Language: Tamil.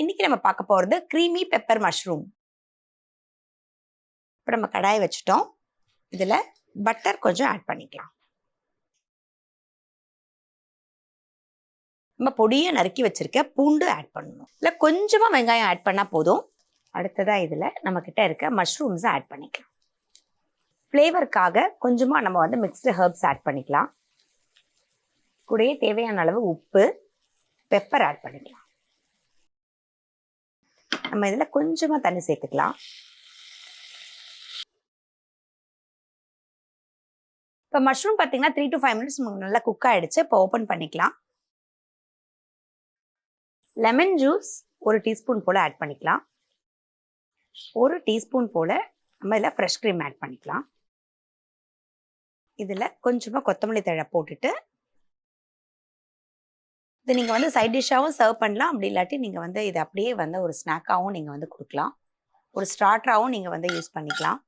இன்னைக்கு நம்ம பார்க்க போகிறது க்ரீமி பெப்பர் மஷ்ரூம். இப்போ நம்ம கடாயை வச்சுட்டோம். இதில் பட்டர் கொஞ்சம் ஆட் பண்ணிக்கலாம். நம்ம பொடியை நறுக்கி வச்சிருக்க பூண்டு ஆட் பண்ணணும். இல்லை கொஞ்சமாக வெங்காயம் ஆட் பண்ணால் போதும். அடுத்ததாக இதில் நம்மக்கிட்ட இருக்க மஷ்ரூம்ஸை ஆட் பண்ணிக்கலாம். ஃப்ளேவருக்காக கொஞ்சமாக நம்ம வந்து மிக்ஸ்டு ஹெர்ப்ஸ் ஆட் பண்ணிக்கலாம். கூடயே தேவையான அளவு உப்பு, பெப்பர் ஆட் பண்ணிக்கலாம். நம்ம இதில் கொஞ்சமாக தண்ணி சேர்த்துக்கலாம். இப்போ மஷ்ரூம் பார்த்தீங்கன்னா 3 to 5 minutes நமக்கு நல்லா குக் ஆகிடுச்சு. இப்போ ஓப்பன் பண்ணிக்கலாம். லெமன் ஜூஸ் 1 டீஸ்பூன் போல் ஆட் பண்ணிக்கலாம். 1 டீஸ்பூன் போல் நம்ம இதில் ஃப்ரெஷ் க்ரீம் ஆட் பண்ணிக்கலாம். இதில் கொஞ்சமாக கொத்தமல்லி தழை போட்டுட்டு இது நீங்கள் வந்து சைட் டிஷ்ஷாகவும் சர்வ் பண்ணலாம். அப்படி இல்லாட்டி நீங்கள் வந்து இதை அப்படியே வந்து ஒரு ஸ்நாக்காகவும் நீங்கள் வந்து கொடுக்கலாம். ஒரு ஸ்டார்டராகவும் நீங்கள் வந்து யூஸ் பண்ணிக்கலாம்.